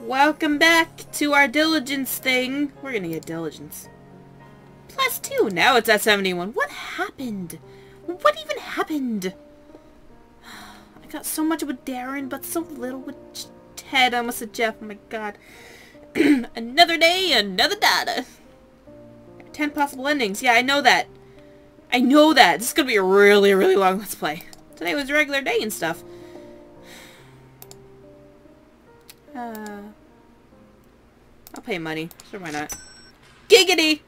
Welcome back to our diligence thing. We're gonna get diligence. +2. Now it's at 71. What happened? What even happened? I got so much with Darren, but so little with Ted. I almost said Jeff. Oh my god. Another day, another data. 10 possible endings. Yeah, I know that. I know that. This is gonna be a really, really long Let's Play. Today was a regular day and stuff. I'll pay money. Sure, why not? Giggity!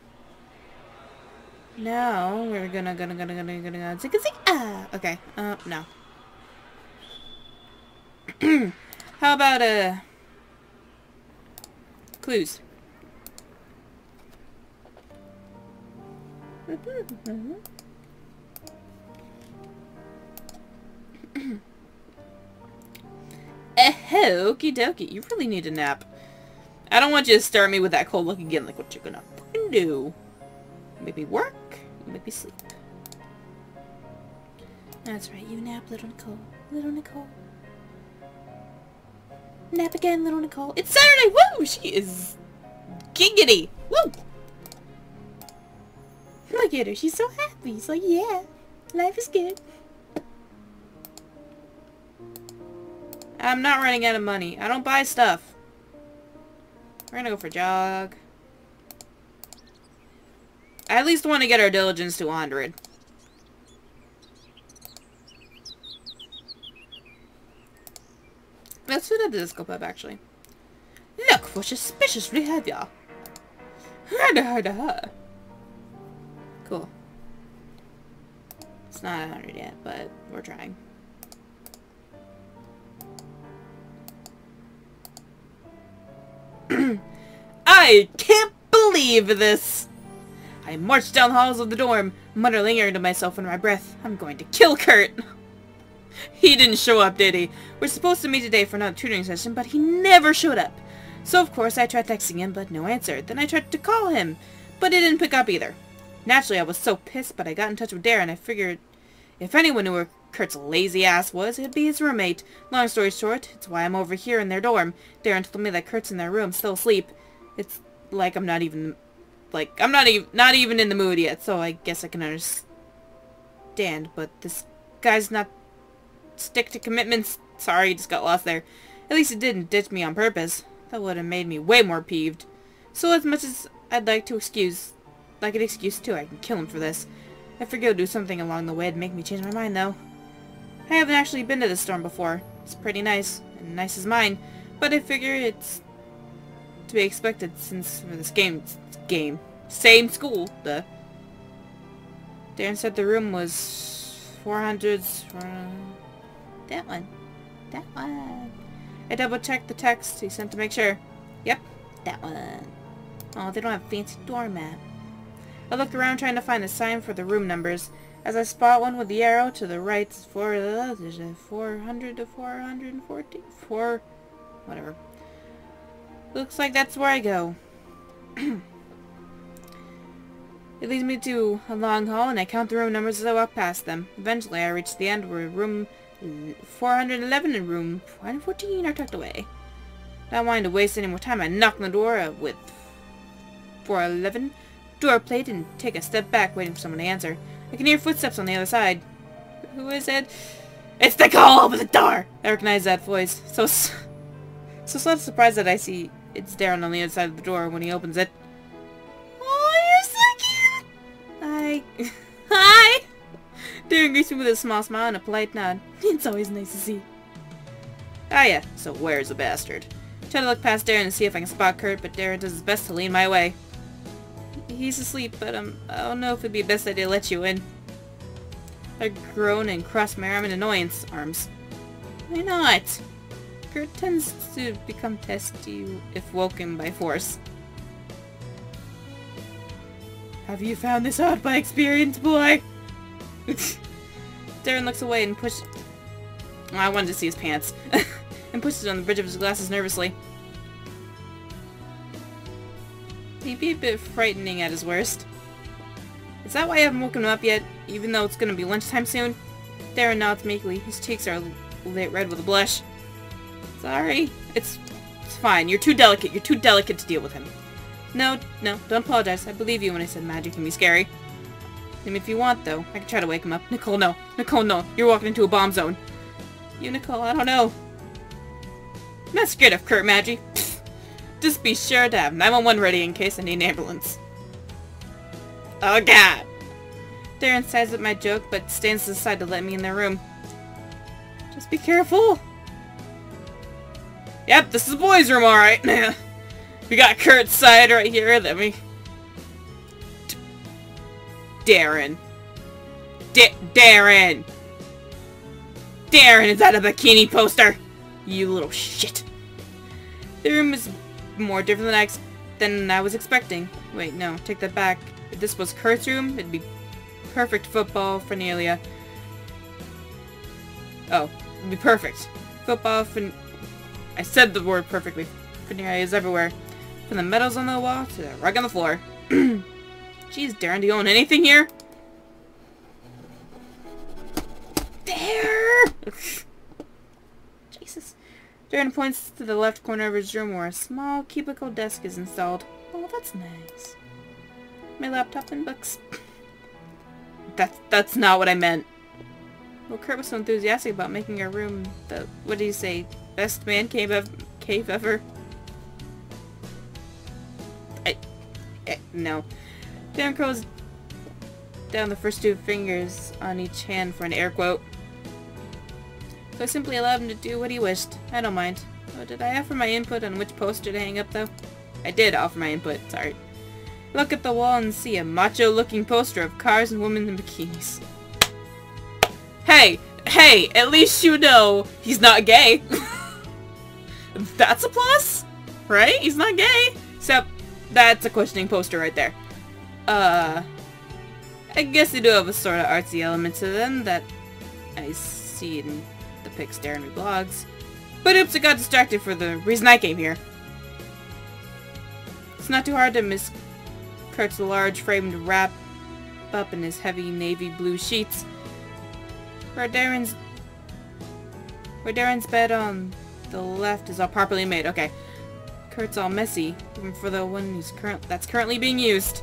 No, we're gonna zig a zig. Okay. No. How about clues? Okie dokie. You really need a nap. I don't want you to stare at me with that cold look again, like what you're gonna fucking do. Make me work, make me sleep. That's right, you nap, little Nicole. Little Nicole. Nap again, little Nicole. It's Saturday! Woo! She is giggity! Woo! Look at her, she's so happy. She's like, yeah, life is good. I'm not running out of money. I don't buy stuff. We're gonna go for a jog. I at least want to get our diligence to 100. Let's do the disco pub, actually. Look for suspicious behavior. Cool. It's not 100 yet, but we're trying. I can't believe this! I marched down the halls of the dorm, muttering to myself under my breath, I'm going to kill Kurt! He didn't show up, did he? We're supposed to meet today for another tutoring session, but he never showed up. So of course I tried texting him, but no answer. Then I tried to call him, but he didn't pick up either. Naturally, I was so pissed, but I got in touch with Darren. I figured if anyone knew where Kurt's lazy ass was, it'd be his roommate. Long story short, it's why I'm over here in their dorm. Darren told me that Kurt's in their room, still asleep. It's like I'm not even in the mood yet, so I guess I can understand. But this guy's not stick to commitments. Sorry, just got lost there. At least it didn't ditch me on purpose. That would have made me way more peeved. So as much as I'd like an excuse too, I can kill him for this. I figure he'll do something along the way to make me change my mind, though. I haven't actually been to this dorm before. It's pretty nice, and nice as mine, but I figure it's to be expected since for this same school, duh. Darren said the room was 400s for that one. I double-checked the text he sent to make sure. Yep, that one. Oh, they don't have a fancy doormat. I looked around trying to find a sign for the room numbers. As I spot one with the arrow to the right for 400 to 440. Whatever. Looks like that's where I go. It leads me to a long hall, and I count the room numbers as I walk past them. Eventually, I reach the end where room 411 and room 414 are tucked away. Not wanting to waste any more time, I knock on the door with 411. Door plate and take a step back, waiting for someone to answer. I can hear footsteps on the other side. Who is it? It's Nicole! Open the door! I recognize that voice. So sort of surprised that I see it's Darren on the other side of the door when he opens it. Oh, you're so cute! Hi! Darren greets me with a small smile and a polite nod. It's always nice to see. Ah yeah, so where's the bastard? Try to look past Darren to see if I can spot Kurt, but Darren does his best to lean my way. He's asleep, but I don't know if it'd be best idea to let you in. I groan and cross my arm in annoyance. Why not? Kurt tends to become testy if woken by force. Have you found this out by experience, boy? Darren looks away and pushes... Oh, I wanted to see his pants. And pushes it on the bridge of his glasses nervously. He'd be a bit frightening at his worst. Is that why I haven't woken him up yet, even though it's gonna be lunchtime soon? Darren nods meekly. His cheeks are lit red with a blush. Sorry. It's It's fine. You're too delicate. You're too delicate to deal with him. No, don't apologize. I believe you when I said magic can be scary. I mean, if you want, though, I can try to wake him up. Nicole, no. Nicole, no. You're walking into a bomb zone. You, Nicole, I don't know. I'm not scared of Kurt, Maggie. Just be sure to have 911 ready in case I need an ambulance. Oh, God. Darren sighs at my joke, but stands to the side to let me in their room. Just be careful. Yep, this is the boys' room, alright. We got Kurt's side right here, then we... Darren. Darren! Darren, is that a bikini poster? You little shit. The room is more different than I was expecting. Wait, no, take that back. If this was Kurt's room, it'd be perfect football for Nelia. Oh, it'd be perfect. Football for... I said the word perfectly. Nelia is everywhere. From the medals on the wall to the rug on the floor. Jeez, Darren, do you own anything here? There! Jesus. Darren points to the left corner of his room where a small cubicle desk is installed. Oh, that's nice. My laptop and books. That's not what I meant. Well, Kurt was so enthusiastic about making our room the, what did he say, best man cave ever? No. Darren curls down the first two fingers on each hand for an air quote. So I simply allowed him to do what he wished. I don't mind. Oh, did I offer my input on which poster to hang up, though? I did offer my input, sorry. Look at the wall and see a macho-looking poster of cars and women in bikinis. Hey! Hey! At least you know he's not gay! That's a plus! Right? He's not gay! Except, that's a questioning poster right there. I guess they do have a sort of artsy element to them that I see in the pics Darren reblogs. But oops, I got distracted for the reason I came here. It's not too hard to miss Kurt's large framed wrap up in his heavy navy blue sheets. Where Darren's bed on the left is all properly made. Okay. Kurt's all messy, even for the one that's currently being used.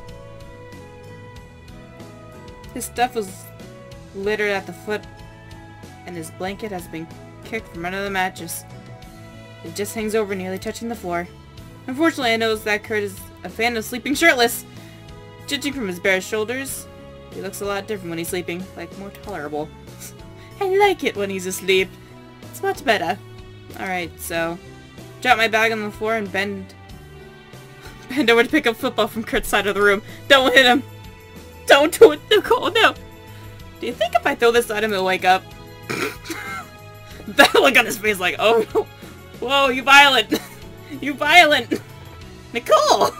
His stuff was littered at the foot, and his blanket has been kicked from under the mattress. It just hangs over, nearly touching the floor. Unfortunately, I noticed that Kurt is a fan of sleeping shirtless. Judging from his bare shoulders, he looks a lot different when he's sleeping, like more tolerable. I like it when he's asleep. It's much better. Alright, so drop my bag on the floor and bend over to pick up football from Kurt's side of the room. Don't hit him! Don't do it, Nicole, no! Do you think if I throw this at him, he'll wake up? That look on his face like, oh no. Whoa, you violent! You violent! Nicole!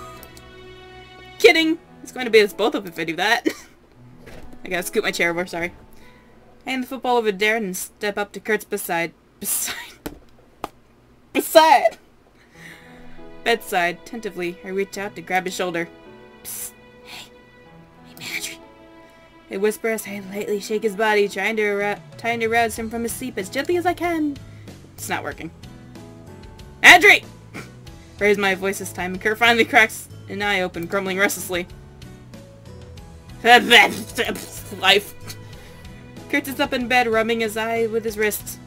Kidding! It's going to beat us both up if I do that. I gotta scoot my chair over, sorry. Hand the football over to Darren and step up to Kurt's bedside. Tentatively, I reach out to grab his shoulder. Psst. Hey, Marjorie. I whisper as I lightly shake his body, trying to rouse him from his sleep as gently as I can. It's not working. Marjorie! Raise my voice this time, and Kurt finally cracks an eye open, grumbling restlessly. Life. Kurt is up in bed, rubbing his eye with his wrists.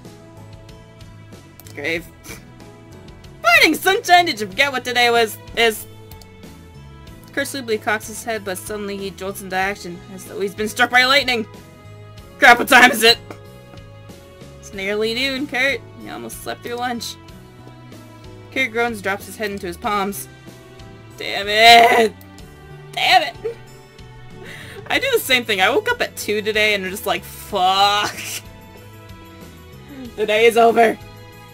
Grave. Morning, sunshine! Did you forget what today is? Kurt sleepily cocks his head, but suddenly he jolts into action, as though he's been struck by lightning. Crap, what time is it? It's nearly noon, Kurt. You almost slept through lunch. Kurt groans, drops his head into his palms. Damn it! Damn it! I do the same thing. I woke up at 2 today and I'm just like, fuck. The day is over.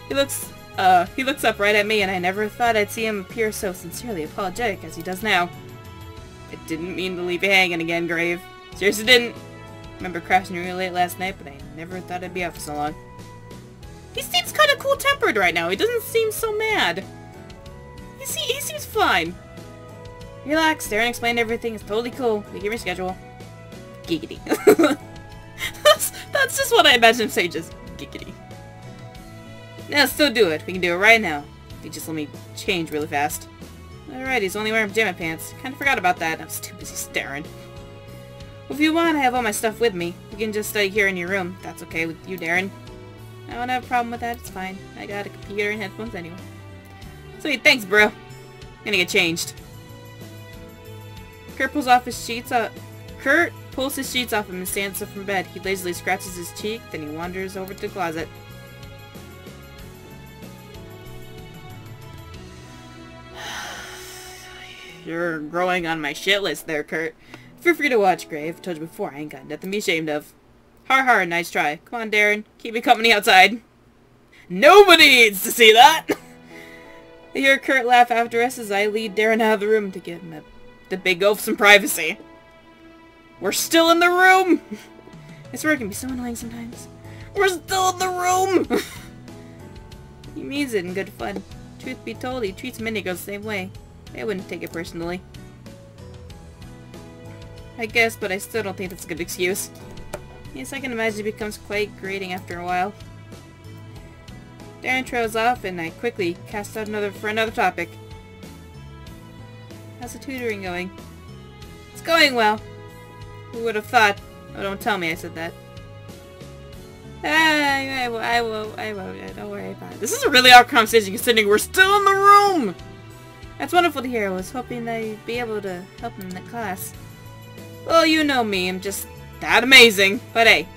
He looks up right at me, and I never thought I'd see him appear so sincerely apologetic as he does now. I didn't mean to leave you hanging again, Grave. Seriously didn't. Remember crashing really late last night, but I never thought I'd be out for so long. He seems kind of cool-tempered right now. He doesn't seem so mad. He seems fine. Relax, Darren explained everything. It's totally cool. We can reschedule. Giggity. that's just what I imagine him saying, just giggity. Now, still do it. We can do it right now. They just let me change really fast. Alright, he's only wearing pajama pants. Kinda forgot about that. I was too busy staring. Well, if you want, I have all my stuff with me. You can just study here in your room. That's okay with you, Darren. I don't have a problem with that. It's fine. I got a computer and headphones anyway. Sweet, thanks, bro. I'm gonna get changed. Kurt pulls his sheets off him and stands up from bed. He lazily scratches his cheek, then he wanders over to the closet. You're growing on my shit list there, Kurt. Feel free to watch, Grave. Told you before, I ain't got nothing to be ashamed of. Har har, nice try. Come on, Darren. Keep me company outside. Nobody needs to see that! I hear Kurt laugh after us as I lead Darren out of the room to give him the big oaf some privacy. We're still in the room! I swear it can be so annoying sometimes. We're still in the room! He means it in good fun. Truth be told, he treats many girls the same way. I wouldn't take it personally. I guess, but I still don't think that's a good excuse. Yes, I can imagine it becomes quite grating after a while. Darren trails off, and I quickly cast out for another topic. How's the tutoring going? It's going well. Who would have thought? Oh, don't tell me I said that. I won't. Don't worry about it. This is a really awkward conversation considering we're still in the room! That's wonderful to hear. I was hoping I'd be able to help him in the class. Well, you know me. I'm just that amazing. But hey,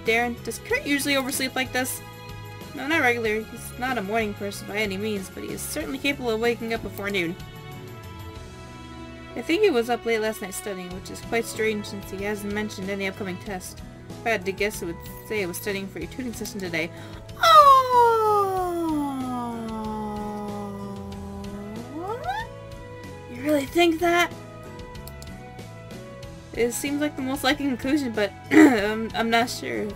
Darren, does Kurt usually oversleep like this? No, not regularly. He's not a morning person by any means, but he is certainly capable of waking up before noon. I think he was up late last night studying, which is quite strange since he hasn't mentioned any upcoming test. If I had to guess, it would say he was studying for your tutoring session today. You really think that? It seems like the most likely conclusion, but I'm not sure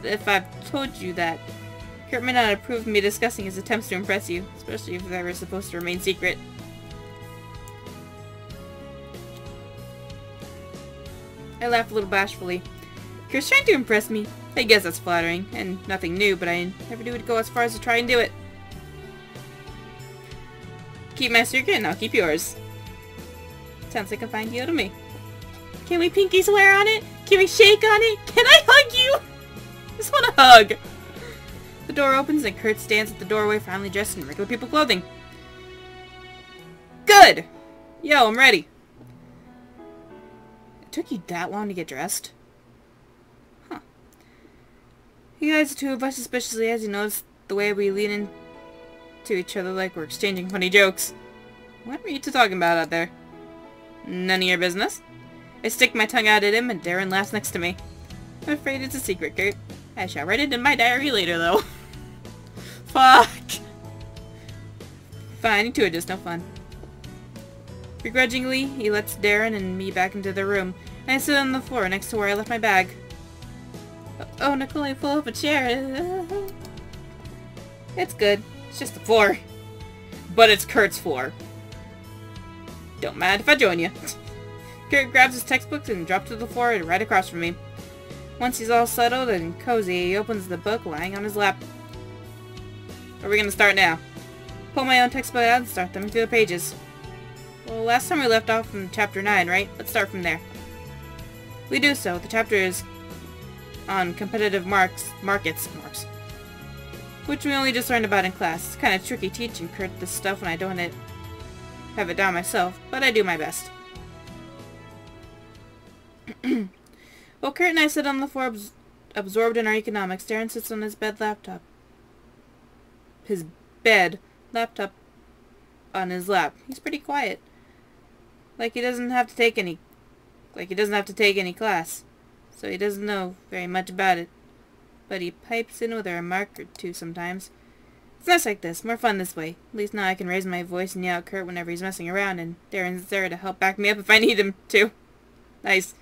if I've told you that. Kurt may not approve of me discussing his attempts to impress you, especially if they were supposed to remain secret. I laughed a little bashfully. Kurt's trying to impress me. I guess that's flattering, and nothing new, but I never knew it would go as far as to try and do it. Keep my secret and I'll keep yours. Sounds like a fine deal to me. Can we pinky swear on it? Can we shake on it? Can I hug you? I just want a hug. The door opens and Kurt stands at the doorway, finally dressed in regular people clothing. Good! Yo, I'm ready. It took you that long to get dressed? Huh. You guys, the two of us, especially as you notice the way we lean into each other like we're exchanging funny jokes. What were you two talking about out there? None of your business. I stick my tongue out at him and Darren laughs next to me. I'm afraid it's a secret, Kurt. I shall write it in my diary later, though. Fuck! Fine, you two are just no fun. Begrudgingly, he lets Darren and me back into the room, and I sit on the floor next to where I left my bag. Oh, Nicole, I pull up a chair. It's good. It's just the floor. But it's Kurt's floor. Don't mind if I join you. Kurt grabs his textbooks and drops to the floor right across from me. Once he's all settled and cozy, he opens the book lying on his lap. Are we gonna start now? Pull my own textbook out and start thumbing through the pages. Well, last time we left off from chapter 9, right? Let's start from there. We do so. The chapter is on competitive markets, which we only just learned about in class. It's kind of tricky teaching Kurt this stuff when I don't have it down myself, but I do my best. While Kurt and I sit on the floor absorbed in our economics, Darren sits on his laptop on his lap. He's pretty quiet. Like he doesn't have to take any class. So he doesn't know very much about it. But he pipes in with a remark or two sometimes. It's nice like this, more fun this way. At least now I can raise my voice and yell at Kurt whenever he's messing around, and Darren's there to help back me up if I need him to. Nice.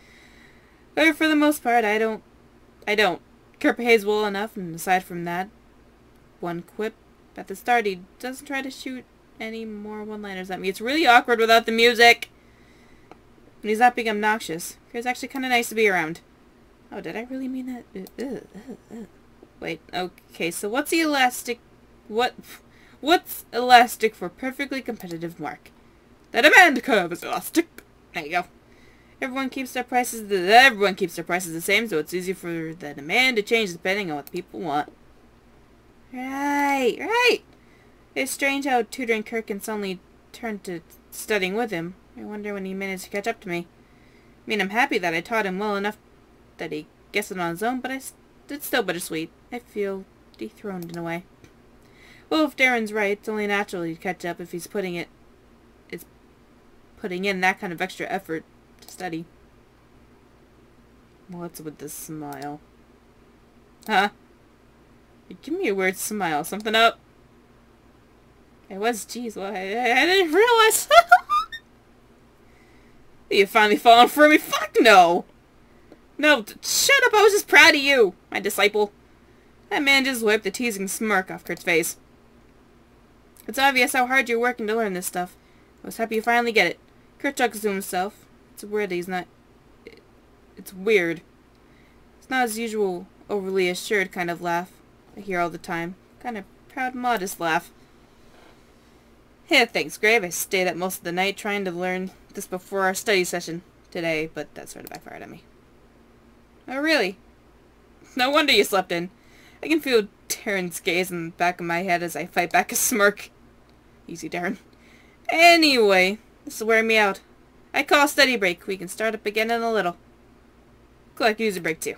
But for the most part, I don't. Kurt behaves well enough, and aside from that one quip at the start, he doesn't try to shoot any more one-liners at me. It's really awkward without the music. And he's not being obnoxious. Kurt's actually kind of nice to be around. Oh, did I really mean that? Wait, okay, so what's the What's elastic for perfectly competitive mark? The demand curve is elastic. There you go. Everyone keeps their prices the same, so it's easy for the demand to change depending on what people want. Right. It's strange how tutoring Kurt can suddenly turn to studying with him. I wonder when he managed to catch up to me. I mean, I'm happy that I taught him well enough that he guessed it on his own, but it's still bittersweet. I feel dethroned in a way. Well, if Darren's right, it's only natural he'd catch up if he's putting in that kind of extra effort to study. What's with this smile? Huh? You give me a weird smile. Something up? It was, geez, well, I didn't realize. You finally fallen for me? Fuck no! No, shut up, I was just proud of you, my disciple. That man just wiped a teasing smirk off Kurt's face. It's obvious how hard you're working to learn this stuff. I was happy you finally get it. Kurt chuckles to himself. It's weird that he's not... It's weird. It's not his usual overly assured kind of laugh I hear all the time. Kind of proud, modest laugh. Yeah, thanks, Grave. I stayed up most of the night trying to learn this before our study session today, but that sort of backfired on me. Oh, really? No wonder you slept in. I can feel Darren's gaze in the back of my head as I fight back a smirk. Easy, Darren. Anyway, this is wearing me out. I call a study break. We can start up again in a little. Cool, I can use a break too.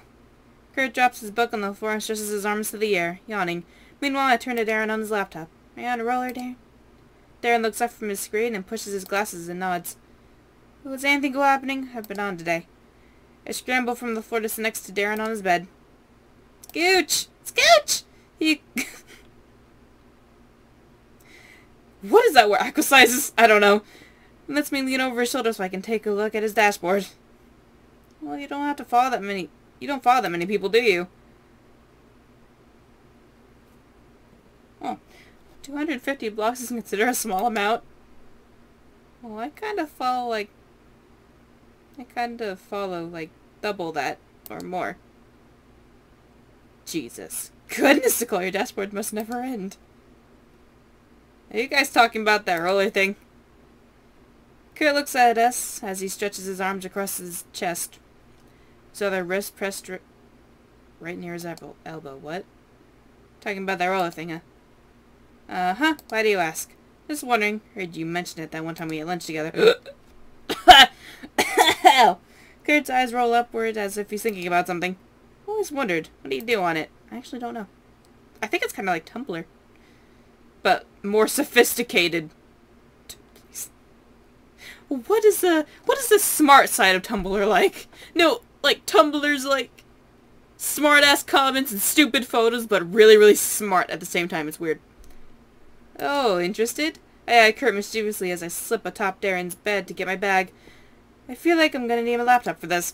Kurt drops his book on the floor and stretches his arms to the air, yawning. Meanwhile, I turn to Darren on his laptop. Are you on a roller, Darren? Darren looks up from his screen and pushes his glasses and nods. Was anything cool happening? I've been on today. I scramble from the floor to sit next to Darren on his bed. Scooch! Scooch! What is that word? Aquasizes? I don't know. It lets me lean over his shoulder so I can take a look at his dashboard. Well, you don't have to follow that many... You don't follow that many people, do you? Oh. 250 blocks is considered a small amount. Well, I kind of follow, like, double that, or more. Jesus. Goodness, Nicole, your dashboard must never end. Are you guys talking about that roller thing? Kurt looks at us as he stretches his arms across his chest. His other wrist pressed right near his elbow. What? Talking about that roller thing, huh? Uh-huh. Why do you ask? Just wondering. Heard you mention it that one time we ate lunch together. Kurt's eyes roll upward as if he's thinking about something. Always wondered. What do you do on it? I actually don't know. I think it's kind of like Tumblr. But more sophisticated. Please. What is the smart side of Tumblr like? No, like Tumblr's like smart-ass comments and stupid photos, but really, really smart at the same time. It's weird. Oh, interested? I eye Kurt mischievously as I slip atop Darren's bed to get my bag. I feel like I'm gonna need a laptop for this.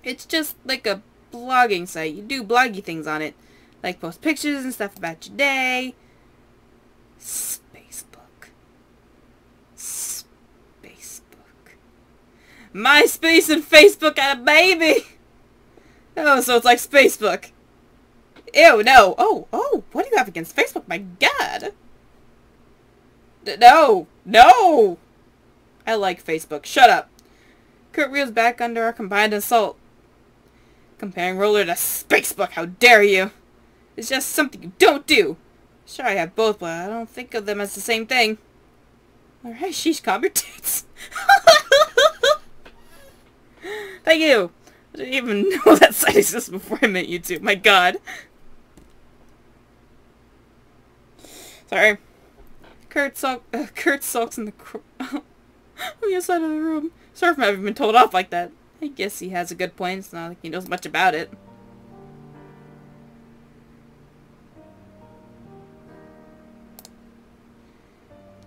It's just like a blogging site. You do bloggy things on it. Like post pictures and stuff about your day. Spacebook. MySpace and Facebook had a baby! Oh, so it's like Spacebook. Ew, no. Oh, what do you have against Facebook? My god. No! I like Facebook. Shut up. Kurt reels back under our combined assault. Comparing Roller to Spacebook, how dare you? It's just something you don't do. Sure, I have both, but I don't think of them as the same thing. Alright, sheesh, calm your tits. Thank you. I didn't even know that site existed before I met you two. My god. Sorry. Kurt sulks in the on the other side of the room. Sorry for having been told off like that. I guess he has a good point. It's not like he knows much about it.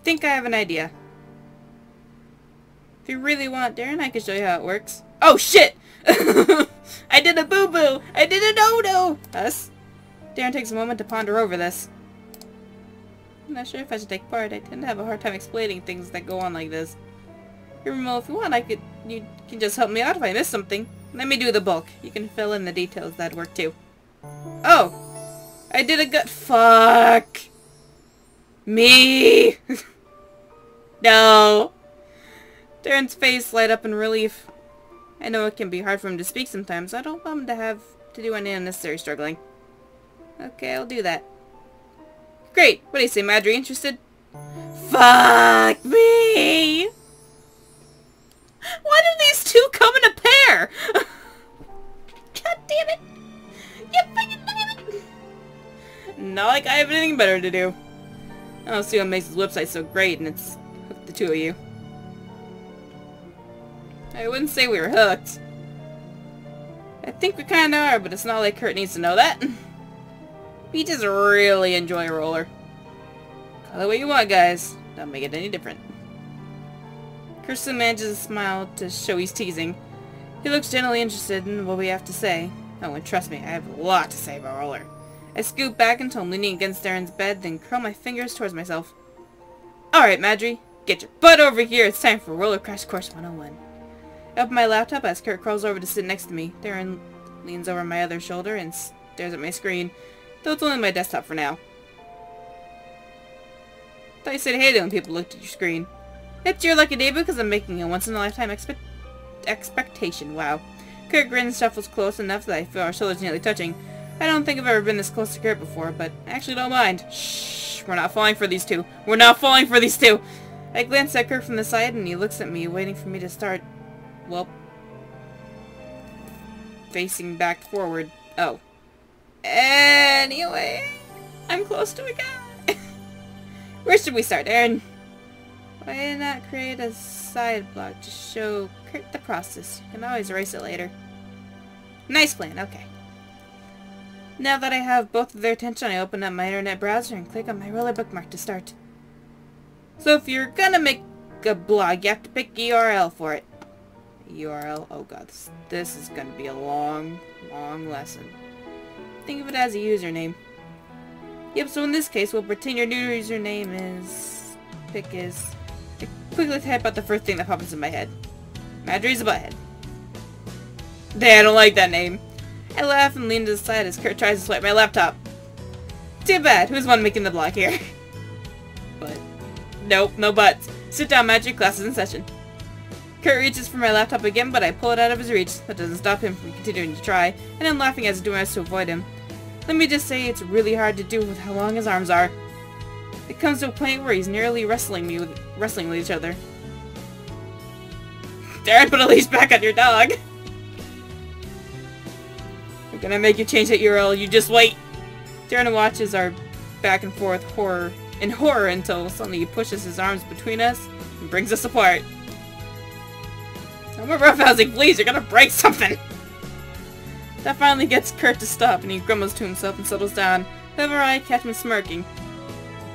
Think I have an idea. If you really want, Darren, I can show you how it works. Oh, shit! I did a boo-boo! I did a no-no! Us? Darren takes a moment to ponder over this. I'm not sure if I should take part. I tend to have a hard time explaining things that go on like this. Here, Mo, if you want, you can just help me out if I miss something. Let me do the bulk. You can fill in the details. That'd work too. Oh! I did a good fuck. Me. No. Darren's face light up in relief. I know it can be hard for him to speak sometimes. I don't want him to have to do any unnecessary struggling. Okay, I'll do that. Great. What do you say, Marjorie? Interested? Fuck me. Why do these two come in a pair? God damn it. You fucking damn it. Not like I have anything better to do. I don't see what makes his website so great, and it's hooked the two of you. I wouldn't say we were hooked. I think we kinda are, but it's not like Kurt needs to know that. We just really enjoy roller. Call it what you want, guys. Don't make it any different. Kirsten manages to smile to show he's teasing. He looks genuinely interested in what we have to say. Oh, and trust me, I have a lot to say about roller. I scoot back until I'm leaning against Darren's bed, then curl my fingers towards myself. Alright, Marjorie, get your butt over here. It's time for Roller Crash Course 101. I open my laptop as Kurt crawls over to sit next to me. Darren leans over my other shoulder and stares at my screen, though it's only my desktop for now. Thought you said hey to when people looked at your screen. It's your lucky day because I'm making a once-in-a-lifetime expectation. Wow. Kurt grins and shuffles close enough that I feel our shoulders nearly touching. I don't think I've ever been this close to Kurt before, but I actually don't mind. Shh, we're not falling for these two. We're not falling for these two. I glance at Kurt from the side and he looks at me, waiting for me to start, well, facing back forward. Oh. Anyway, I'm close to a guy. Where should we start, Darren? Why not create a side blog to show Kurt the process? You can always erase it later. Nice plan, okay. Now that I have both of their attention, I open up my internet browser and click on my roller bookmark to start. So if you're gonna make a blog, you have to pick a URL for it. URL? Oh god, this is gonna be a long, long lesson. Think of it as a username. Yep, so in this case, we'll pretend your new username is... I quickly type out the first thing that pops in my head. Marjorie's a butthead. Dang, I don't like that name. I laugh and lean to the side as Kurt tries to swipe my laptop. Too bad, who's the one making the blog here? But, nope, no buts. Sit down, Marjorie, class is in session. Kurt reaches for my laptop again, but I pull it out of his reach. That doesn't stop him from continuing to try, and I'm laughing as I do my best to avoid him. Let me just say it's really hard to do with how long his arms are. It comes to a point where he's nearly wrestling with each other. Darren, put a leash back on your dog! I'm gonna make you change that URL, you just wait! Darren watches our back and forth in horror until suddenly he pushes his arms between us and brings us apart. No more roughhousing, please, you're gonna break something! That finally gets Kurt to stop and he grumbles to himself and settles down. However, I catch him smirking.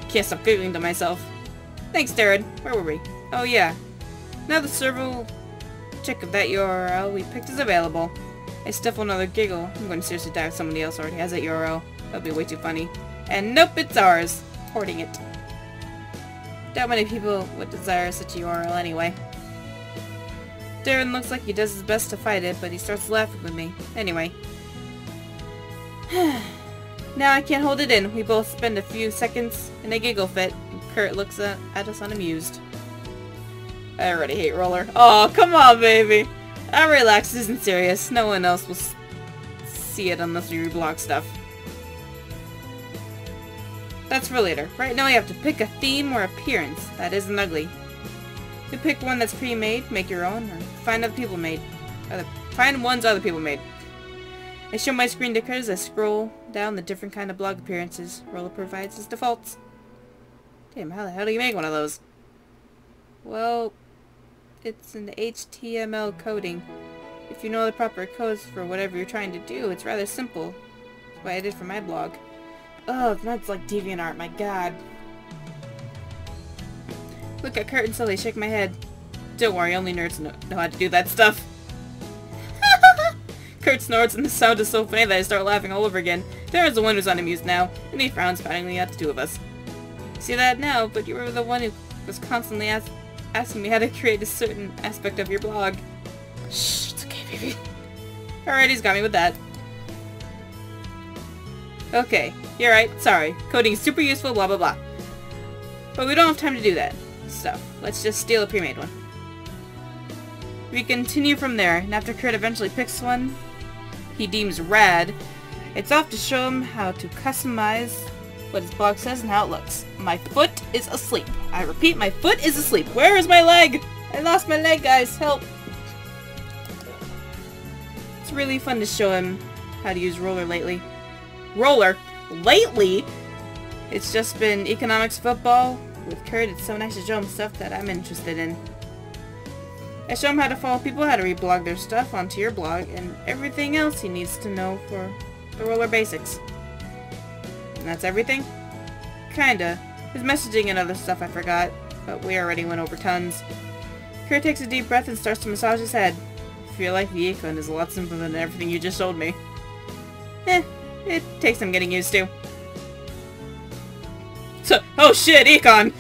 Can't stop giggling to myself. Thanks, Darren. Where were we? Oh yeah. Now the server will check if that URL we picked is available. I stifle another giggle. I'm going to seriously die if somebody else already has that URL. That'd be way too funny. And nope, it's ours. Hoarding it. Doubt many people would desire such a URL anyway. Darren looks like he does his best to fight it, but he starts laughing with me. Anyway. Now I can't hold it in. We both spend a few seconds in a giggle fit, and Kurt looks at us unamused. I already hate roller. Oh, come on, baby! I'm relaxed, this isn't serious. No one else will see it unless we reblog stuff. That's for later. Right now we have to pick a theme or appearance. That isn't ugly. You pick one that's pre-made, make your own, or find ones other people made. I show my screen to Kurt as I scroll down the different kind of blog appearances Roller provides as defaults. Damn, how the hell do you make one of those? Well, it's an HTML coding. If you know the proper codes for whatever you're trying to do, it's rather simple. That's what I did for my blog. Oh, that's like DeviantArt, my god. Look at Kurt and slowly shake my head. Don't worry, only nerds know how to do that stuff. Kurt snorts and the sound is so funny that I start laughing all over again. Darren's the one who's unamused now, and he frowns finally at the two of us. See that now, but you were the one who was constantly asking me how to create a certain aspect of your blog. Shh, it's okay, baby. Alright, he's got me with that. Okay, You're right, sorry. Coding is super useful, blah blah blah. But we don't have time to do that stuff. Let's just steal a pre-made one. We continue from there, and after Kurt eventually picks one he deems rad, it's off to show him how to customize what his blog says and how it looks. My foot is asleep. I repeat, my foot is asleep. Where is my leg? I lost my leg, guys. Help. It's really fun to show him how to use Roller lately. Roller? Lately? It's just been economics football. With Kurt, it's so nice to show him stuff that I'm interested in. I show him how to follow people, how to reblog their stuff onto your blog, and everything else he needs to know for the Roller basics. And that's everything? Kinda. His messaging and other stuff I forgot, but we already went over tons. Kurt takes a deep breath and starts to massage his head. I feel like the econ is a lot simpler than everything you just showed me. It takes some getting used to. So, oh shit, econ!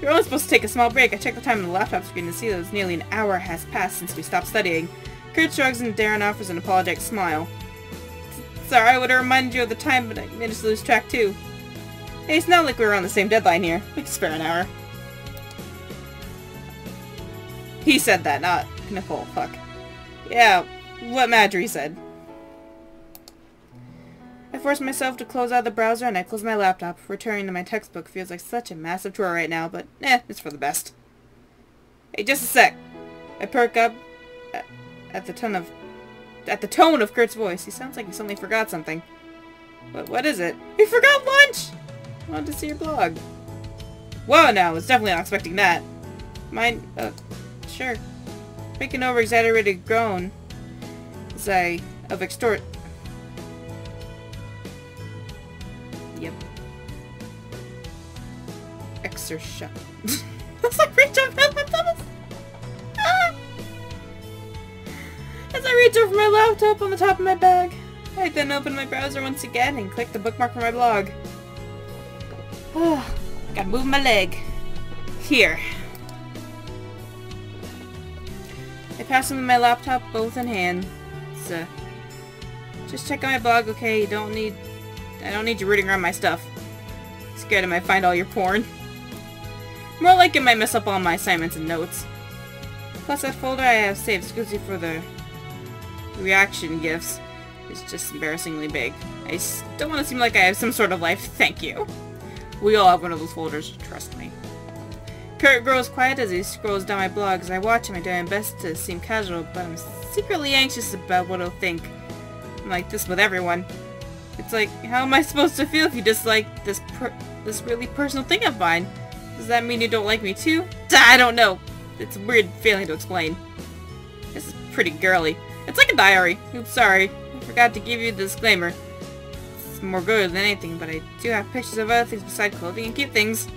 You're only supposed to take a small break. I checked the time on the laptop screen to see that it's nearly an hour has passed since we stopped studying. Kurt shrugs and Darren offers an apologetic smile. Sorry, I would have reminded you of the time, but I managed to lose track too. Hey, it's not like we were on the same deadline here. We can spare an hour. He said that, not Nicole. Fuck. Yeah, what Marjorie said. I forced myself to close out the browser and I closed my laptop. Returning to my textbook feels like such a massive chore right now, but it's for the best. Hey, just a sec. I perk up at the tone of Kurt's voice. He sounds like he suddenly forgot something. But what is it? You forgot lunch! I wanted to see your blog. Whoa, now, I was definitely not expecting that. Mine, sure. Making over exaggerated groan of extort. Yep. Exertion. That's like reach over my laptop. As I reach over my laptop on the top of my bag, I then open my browser once again and click the bookmark for my blog. Gotta move my leg. Here. I pass him my laptop, both in hand. So, just check out my blog, okay? I don't need you rooting around my stuff. Scared I might find all your porn. More like it might mess up all my assignments and notes. Plus that folder I have saved exclusively for the reaction gifs is just embarrassingly big. I don't want to seem like I have some sort of life, thank you. We all have one of those folders, trust me. Kurt grows quiet as he scrolls down my blog. As I watch him, I do my best to seem casual, but I'm secretly anxious about what he'll think. I'm like this with everyone. It's like, how am I supposed to feel if you dislike this really personal thing of mine? Does that mean you don't like me too? I don't know. It's a weird feeling to explain. This is pretty girly. It's like a diary. Oops, sorry. I forgot to give you the disclaimer. It's more good than anything, but I do have pictures of other things besides clothing and cute things.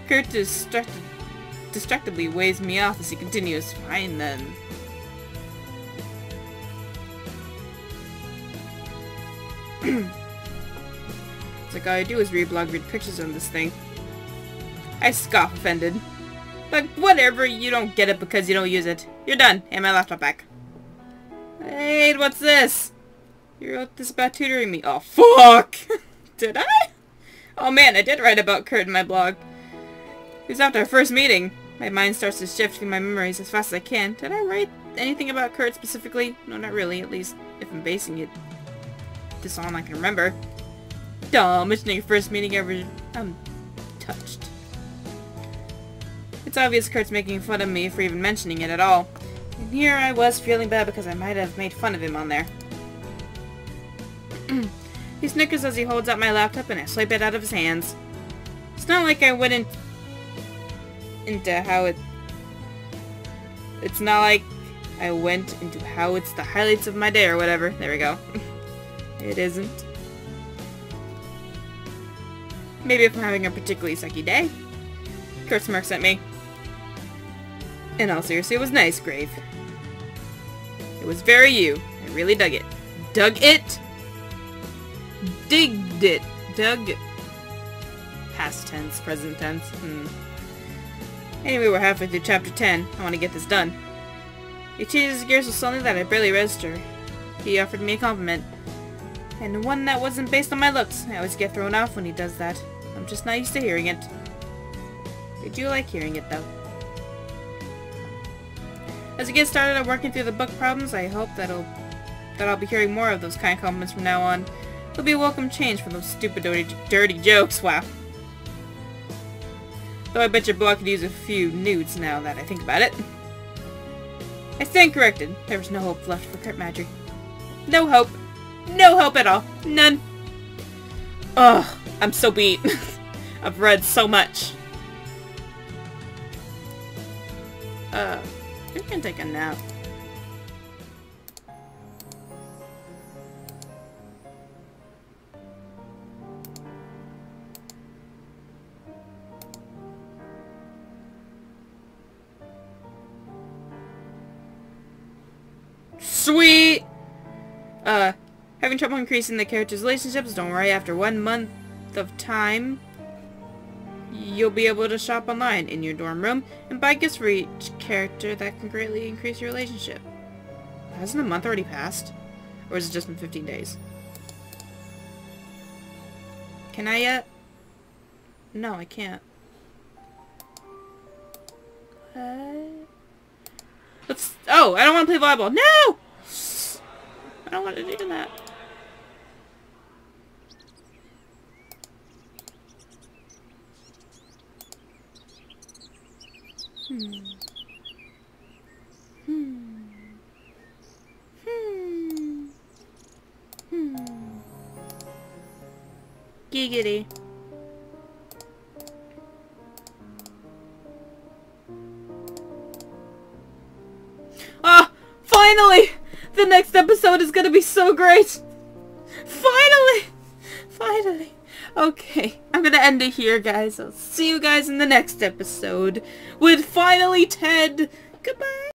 Kurt distractedly waves me off as he continues. Fine then. It's like all I do is read pictures on this thing. I scoff, offended. But whatever, you don't get it because you don't use it. You're done. Hand my laptop back. Hey, what's this? You wrote this about tutoring me. Oh, fuck! Did I? Oh man, I did write about Kurt in my blog. It was after our first meeting. My mind starts to shift through my memories as fast as I can. Did I write anything about Kurt specifically? No, not really, at least if I'm basing it this on I can remember. Duh, mentioning your first meeting ever. I'm touched. It's obvious Kurt's making fun of me for even mentioning it at all. And here I was feeling bad because I might have made fun of him on there. He snickers as he holds out my laptop and I swipe it out of his hands. It's not like I went into how it... It's not like I went into how it's the highlights of my day or whatever. There we go. It isn't. Maybe if I'm having a particularly sucky day. Kurt smirks at me. In all seriously, it was nice, Grave. It was very you. I really dug it. Dug it? Digged it. Dug it. Past tense, present tense. Anyway, we're halfway through chapter 10. I want to get this done. He changes gears so suddenly that I barely register. He offered me a compliment. And one that wasn't based on my looks. I always get thrown off when he does that. I'm just not used to hearing it. Did you like hearing it, though? As we get started on working through the book problems, I hope that I'll be hearing more of those kind compliments from now on. It'll be a welcome change from those stupid, dirty jokes. Wow. Though I bet your blog could use a few nudes now that I think about it. I stand corrected. There was no hope left for Kurt Madry. No hope. No hope at all. None. Ugh, I'm so beat. I've read so much. We can take a nap. Sweet! Having trouble increasing the characters' relationships? Don't worry, after 1 month of time, you'll be able to shop online in your dorm room and buy gifts for each character that can greatly increase your relationship. Hasn't a month already passed? Or has it just been 15 days? Can I yet? No, I can't. Let's... Oh, I don't want to play volleyball. No! I don't want to do that. Giggity. Ah! Finally! The next episode is gonna be so great! Finally! Finally! Okay, I'm gonna end it here, guys. I'll see you guys in the next episode with finally Ted. Goodbye!